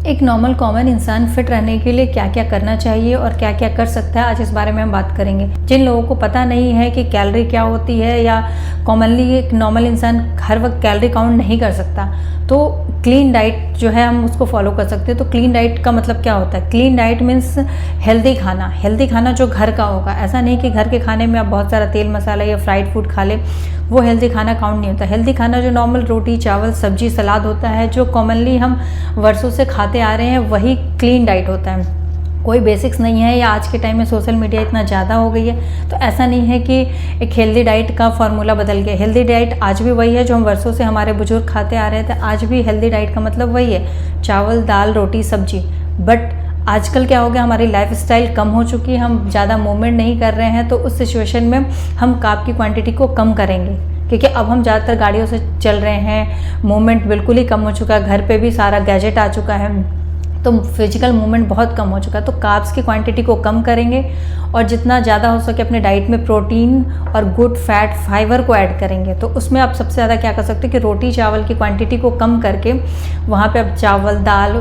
एक normal common इंसान fit रहने के लिए क्या क्या करना चाहिए और क्या क्या कर सकता है, आज इस बारे में हम बात करेंगे। जिन लोगों को पता नहीं है कि कैलोरी क्या होती है या कॉमनली एक नॉर्मल इंसान हर वक्त कैलोरी काउंट नहीं कर सकता, तो क्लीन डाइट जो है हम उसको फॉलो कर सकते हैं। तो क्लीन डाइट का मतलब क्या होता है? क्लीन डाइट मीन्स हेल्दी खाना। हेल्दी खाना जो घर का होगा, ऐसा नहीं कि घर के खाने में आप बहुत सारा तेल मसाला या फ्राइड फूड खा ले, वो हेल्दी खाना काउंट नहीं होता। हेल्दी खाना जो नॉर्मल रोटी चावल सब्जी सलाद होता है, जो कॉमनली हम वर्षों से खाते आ रहे हैं, वही क्लीन डाइट होता है। कोई बेसिक्स नहीं है, या आज के टाइम में सोशल मीडिया इतना ज़्यादा हो गई है तो ऐसा नहीं है कि एक हेल्दी डाइट का फॉर्मूला बदल गया। हेल्दी डाइट आज भी वही है जो हम वर्षों से हमारे बुजुर्ग खाते आ रहे थे। आज भी हेल्दी डाइट का मतलब वही है, चावल दाल रोटी सब्जी। बट आजकल क्या हो गया, हमारी लाइफस्टाइल कम हो चुकी है, हम ज़्यादा मूवमेंट नहीं कर रहे हैं, तो उस सिचुएशन में हम कार्ब की क्वांटिटी को कम करेंगे, क्योंकि अब हम ज़्यादातर गाड़ियों से चल रहे हैं, मूवमेंट बिल्कुल ही कम हो चुका है, घर पे भी सारा गैजेट आ चुका है, तो फिजिकल मूवमेंट बहुत कम हो चुका है। तो कार्ब्स की क्वांटिटी को कम करेंगे और जितना ज़्यादा हो सके अपने डाइट में प्रोटीन और गुड फैट फाइबर को ऐड करेंगे। तो उसमें आप सबसे ज़्यादा क्या कर सकते हो कि रोटी चावल की क्वांटिटी को कम करके वहाँ पे आप चावल दाल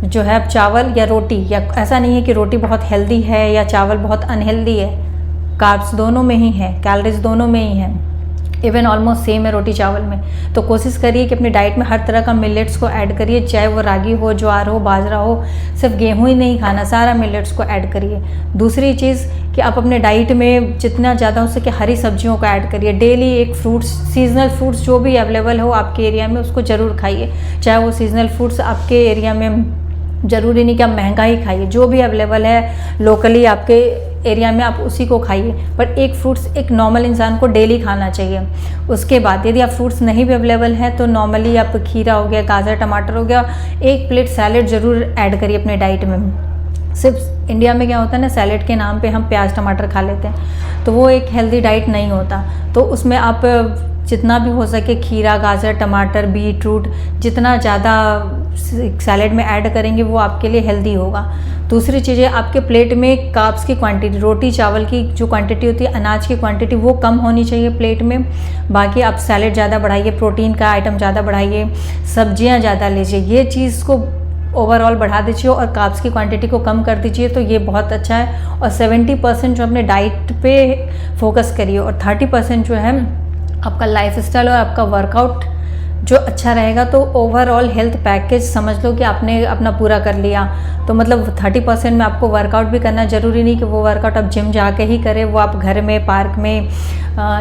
जो है, आप चावल या रोटी, या ऐसा नहीं है कि रोटी बहुत हेल्दी है या चावल बहुत अनहेल्दी है, कार्ब्स दोनों में ही है, कैलोरीज दोनों में ही है, इवन ऑलमोस्ट सेम है रोटी चावल में। तो कोशिश करिए कि अपनी डाइट में हर तरह का मिलेट्स को ऐड करिए, चाहे वो रागी हो, ज्वार हो, बाजरा हो, सिर्फ गेहूं ही नहीं खाना, सारा मिलेट्स को ऐड करिए। दूसरी चीज़ कि आप अपने डाइट में जितना ज़्यादा हो सके हरी सब्जियों को ऐड करिए। डेली एक फ्रूट्स, सीजनल फ्रूट्स जो भी अवेलेबल हो आपके एरिया में उसको ज़रूर खाइए, चाहे वो सीजनल फ्रूट्स आपके एरिया में, ज़रूरी नहीं कि आप महंगा ही खाइए, जो भी अवेलेबल है लोकली आपके एरिया में आप उसी को खाइए। पर एक फ्रूट्स एक नॉर्मल इंसान को डेली खाना चाहिए। उसके बाद यदि आप फ्रूट्स नहीं भी अवेलेबल है तो नॉर्मली आप खीरा हो गया, गाजर टमाटर हो गया, एक प्लेट सैलेड ज़रूर ऐड करिए अपने डाइट में। सिर्फ इंडिया में क्या होता है ना, सैलेड के नाम पे हम प्याज टमाटर खा लेते हैं, तो वो एक हेल्दी डाइट नहीं होता। तो उसमें आप जितना भी हो सके खीरा गाजर टमाटर बीट रूट जितना ज़्यादा सैलेड में ऐड करेंगे वो आपके लिए हेल्दी होगा। दूसरी चीज़ें, आपके प्लेट में कार्ब्स की क्वांटिटी, रोटी चावल की जो क्वांटिटी होती है, अनाज की क्वांटिटी वो कम होनी चाहिए प्लेट में। बाकी आप सैलेड ज़्यादा बढ़ाइए, प्रोटीन का आइटम ज़्यादा बढ़ाइए, सब्जियां ज़्यादा लीजिए, ये चीज़ को ओवरऑल बढ़ा दीजिए और कार्ब्स की क्वांटिटी को कम कर दीजिए, तो ये बहुत अच्छा है। और 70% जो अपने डाइट पे फोकस करिए और 30% जो है आपका लाइफस्टाइल और आपका वर्कआउट जो अच्छा रहेगा। तो ओवरऑल हेल्थ पैकेज समझ लो कि आपने अपना पूरा कर लिया। तो मतलब 30% में आपको वर्कआउट भी करना, ज़रूरी नहीं कि वो वर्कआउट आप जिम जाके ही करें, वो आप घर में पार्क में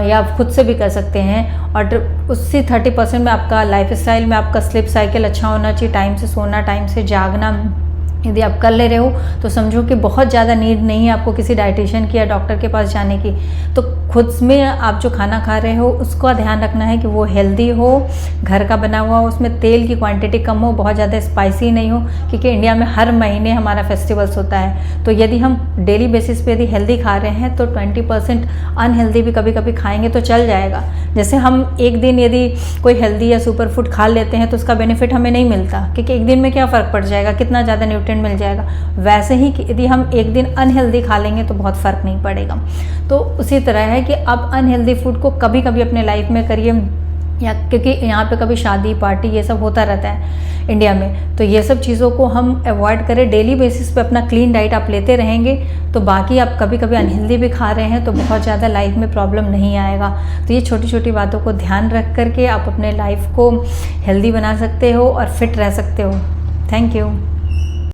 या खुद से भी कर सकते हैं। और उसी 30% में आपका लाइफस्टाइल में आपका स्लीप साइकिल अच्छा होना चाहिए, टाइम से सोना टाइम से जागना यदि आप कर ले रहे हो तो समझो कि बहुत ज़्यादा नीड नहीं है आपको किसी डाइटिशियन की या डॉक्टर के पास जाने की। तो खुद में आप जो खाना खा रहे हो उसका ध्यान रखना है कि वो हेल्दी हो, घर का बना हुआ हो, उसमें तेल की क्वांटिटी कम हो, बहुत ज़्यादा स्पाइसी नहीं हो, क्योंकि इंडिया में हर महीने हमारा फेस्टिवल्स होता है। तो यदि हम डेली बेसिस पे यदि हेल्दी खा रहे हैं तो 20% अनहेल्दी भी कभी कभी खाएंगे तो चल जाएगा। जैसे हम एक दिन यदि कोई हेल्दी या सुपर फूड खा लेते हैं तो उसका बेनिफिट हमें नहीं मिलता, क्योंकि एक दिन में क्या फ़र्क पड़ जाएगा, कितना ज़्यादा न्यूट्रिएंट मिल जाएगा। वैसे ही कि यदि हम एक दिन अनहेल्दी खा लेंगे तो बहुत फ़र्क नहीं पड़ेगा। तो उसी तरह है कि आप अनहेल्दी फूड को कभी कभी अपने लाइफ में करिए, या क्योंकि यहाँ पे कभी शादी पार्टी ये सब होता रहता है इंडिया में, तो ये सब चीज़ों को हम अवॉइड करें। डेली बेसिस पे अपना क्लीन डाइट आप लेते रहेंगे तो बाकी आप कभी कभी अनहेल्दी भी खा रहे हैं तो बहुत ज़्यादा लाइफ में प्रॉब्लम नहीं आएगा। तो ये छोटी छोटी बातों को ध्यान रख करके आप अपने लाइफ को हेल्दी बना सकते हो और फिट रह सकते हो। Thank you.